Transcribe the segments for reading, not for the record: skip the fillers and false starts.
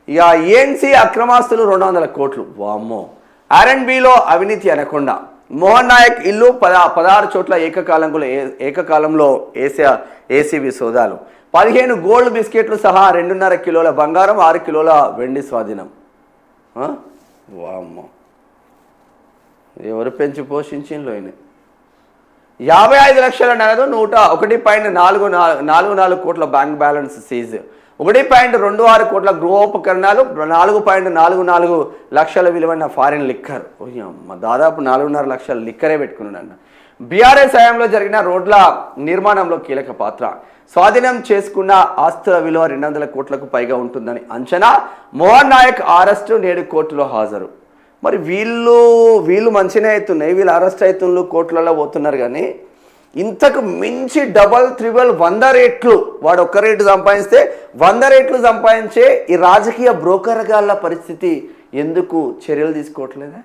ఇక ఏఎన్సీ అక్రమాస్తులు 200 కోట్లు వామ్మో. R&Bలో అవినీతి అనకుండా మోహన్ నాయక్ ఇల్లు 16 చోట్ల ఏకకాలంలో ఏసీబీ సోదాలు. 15 గోల్డ్ బిస్కెట్లు సహా 2.5 కిలోల బంగారం, 6 కిలోల వెండి స్వాధీనం. వామ్మో, ఎవరు పెంచి పోషించింలో 55 లక్షల నగదు, 101.44 కోట్ల బ్యాంక్ బ్యాలెన్స్ సీజ్, 1.26 కోట్ల గృహోపకరణాలు, 4.44 లక్షల విలువైన ఫారిన్ లిక్కర్. దాదాపు 4.5 లక్షల లిక్కరే పెట్టుకున్నాడన్న. బీఆర్ఎస్ హయాంలో జరిగిన రోడ్ల నిర్మాణంలో కీలక పాత్ర. స్వాధీనం చేసుకున్న ఆస్తుల విలువ 200 కోట్లకు పైగా ఉంటుందని అంచనా. మోహన్ నాయక్ అరెస్టు, నేడు కోర్టులో హాజరు. మరి వీళ్ళు మంచిగా అవుతున్నాయి, వీళ్ళు అరెస్ట్ అవుతున్నారు, కోర్టులలో పోతున్నారు. కానీ ఇంతకు మించి డబల్ త్రిబుల్ 100 రెట్లు వాడు ఒక్క రేటు సంపాదిస్తే 100 రెట్లు సంపాదించే ఈ రాజకీయ బ్రోకర్గాళ్ళ పరిస్థితి ఎందుకు చర్యలు తీసుకోవట్లేదా?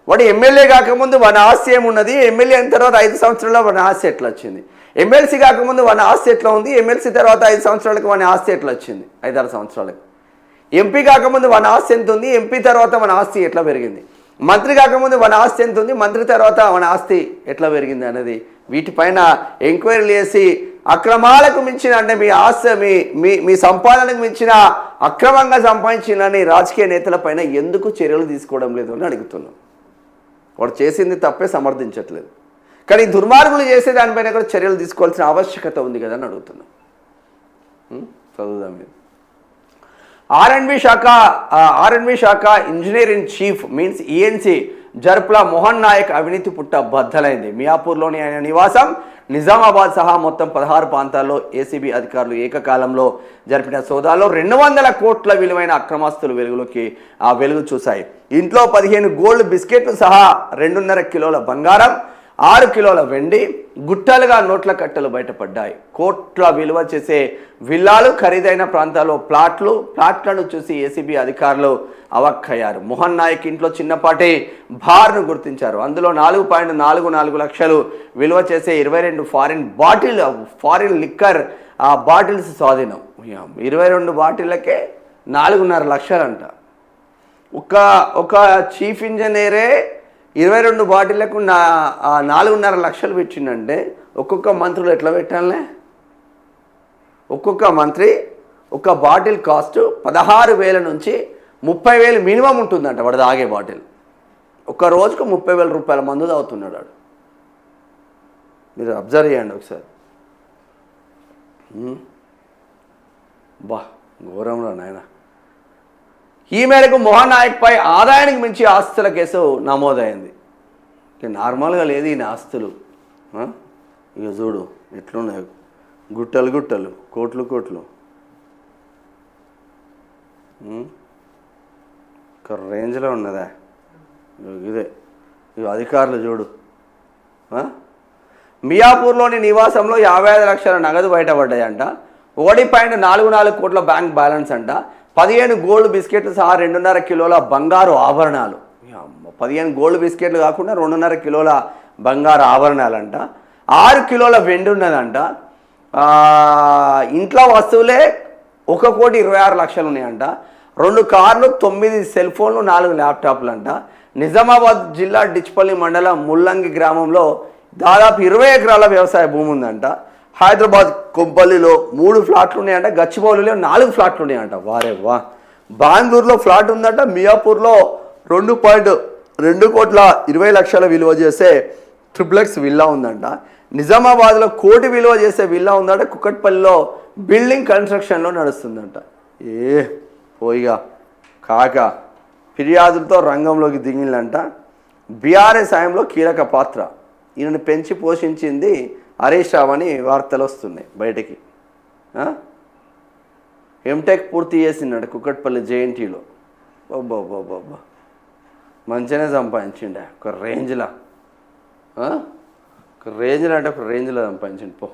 వాడు ఎమ్మెల్యే కాకముందు వాని ఆస్తి ఏమున్నది, ఎమ్మెల్యే అయిన తర్వాత 5 సంవత్సరాల్లో వాని ఆస్తి ఎట్లా వచ్చింది, ఎమ్మెల్సీ కాకముందు వాని ఆస్తి ఎట్లా ఉంది, ఎమ్మెల్సీ తర్వాత 5 సంవత్సరాలకు వాని ఆస్తి ఎట్లా వచ్చింది, 5-6 సంవత్సరాలకు, ఎంపీ కాకముందు వాని ఆస్తి ఎంత ఉంది, ఎంపీ తర్వాత మన ఆస్తి ఎట్లా పెరిగింది, మంత్రి కాకముందు మన ఆస్తి ఎంత ఉంది, మంత్రి తర్వాత మన ఆస్తి ఎట్లా పెరిగింది అనేది వీటిపైన ఎంక్వైరీలు చేసి అక్రమాలకు మించిన అంటే మీ ఆస్తి మీ సంపాదనకు మించిన అక్రమంగా సంపాదించిందని రాజకీయ నేతలపైన ఎందుకు చర్యలు తీసుకోవడం లేదు అని అడుగుతున్నాం. వాడు చేసింది తప్పే సమర్థించట్లేదు, కానీ దుర్మార్గులు చేసే దానిపైన కూడా చర్యలు తీసుకోవాల్సిన ఆవశ్యకత ఉంది కదా అని అడుగుతున్నాం. చదువుదాం మీరు. R&B శాఖ engineer in chief means ENC జర్ప్ల మోహన్ నాయక్ అవినీతి పుట్ట బద్దలైంది. మియాపూర్లోని ఆయన నివాసం, నిజామాబాద్ సహా మొత్తం 16 ప్రాంతాల్లో ఏసీబీ అధికారులు ఏకకాలంలో జరిపిన సోదాల్లో 200 కోట్ల విలువైన అక్రమాస్తులు వెలుగు చూశాయి. ఇంట్లో 15 గోల్డ్ బిస్కెట్లు సహా 2.5 కిలోల బంగారం, 6 కిలోల వెండి, గుట్టలుగా నోట్ల కట్టలు బయటపడ్డాయి. కోట్ల విలువ చేసే విల్లాలు, ఖరీదైన ప్రాంతాల్లో ప్లాట్లను చూసి ఏసీబీ అధికారులు అవక్కయ్యారు. మోహన్ నాయక్ ఇంట్లో చిన్నపాటి బార్ను గుర్తించారు. అందులో 4.44 లక్షలు విలువ చేసే 22 ఫారిన్ లిక్కర్ బాటిల్స్ స్వాధీనం. 22 బాటిళ్ళకే 4.5 లక్షలంట. ఒక చీఫ్ ఇంజనీరే 22 బాటిళ్లకు 4.5 లక్షలు పెట్టిండంటే ఒక్కొక్క మంత్రులు ఎట్లా పెట్టాలనే? ఒక్కొక్క మంత్రి ఒక బాటిల్ కాస్ట్ 16,000 నుంచి 30,000 మినిమం ఉంటుందంట. వాడు తాగే బాటిల్ ఒక్క రోజుకు 30,000 రూపాయల మందు తాగుతున్నాడు వాడు. మీరు అబ్జర్వ్ చేయండి ఒకసారి. ఘోరంలో నాయన. ఈ మేరకు మోహన్ నాయక్పై ఆదాయానికి మించి ఆస్తుల కేసు నమోదైంది. నార్మల్గా లేదు ఈయన ఆస్తులు. ఇక చూడు ఎట్లున్నాయి, గుట్టలు, కోట్లు. ఒక రేంజ్లో ఉన్నదా ఇదే. ఇక అధికారులు చూడు. మియాపూర్లోని నివాసంలో 55 లక్షల నగదు బయటపడ్డాయంట. 1.44 కోట్ల బ్యాంక్ బ్యాలెన్స్ అంట. 15 గోల్డ్ బిస్కెట్లు సహా 2.5 కిలోల బంగారు ఆభరణాలు. 15 గోల్డ్ బిస్కెట్లు కాకుండా 2.5 కిలోల బంగారు ఆభరణాలంట. 6 కిలోల వెండి ఉన్నదంట. ఇంట్లో వస్తువులే 1,26 లక్షలు ఉన్నాయంట. 2 కార్లు, 9 సెల్ ఫోన్లు, 4 ల్యాప్టాప్లు అంట. నిజామాబాద్ జిల్లా డిచ్పల్లి మండలం ముల్లంగి గ్రామంలో దాదాపు 20 ఎకరాల వ్యవసాయ భూమి ఉందంట. హైదరాబాద్ కొంపల్లిలో 3 ఫ్లాట్లు ఉన్నాయంట. గచ్చిబౌలిలో 4 ఫ్లాట్లు ఉన్నాయంట. వారేవా. బెంగళూరులో ఫ్లాట్ ఉందంట. మియాపూర్లో 2.2 కోట్ల 20 లక్షల విలువ చేసే ట్రిప్లెక్స్ విల్లా ఉందంట. నిజామాబాద్లో 1 కోటి విలువ చేసే విల్లా ఉందంట. కుకట్పల్లిలో బిల్డింగ్ కన్స్ట్రక్షన్లో నడుస్తుందంట. పోయిగా కాక ఫిర్యాదులతో రంగంలోకి దిగిందంట. బీఆర్ఎస్ హయాంలో కీలక పాత్ర. ఈయనను పెంచి పోషించింది హరీష్ రావు అని వార్తలు వస్తున్నాయి బయటికి. ఎంటెక్ పూర్తి చేసిండట కుకట్పల్లి జేఎన్టీలో. బాబా మంచిగానే సంపాదించిండే. ఒక రేంజ్లో అంటే ఒక రేంజ్లో సంపాదించిండు పో.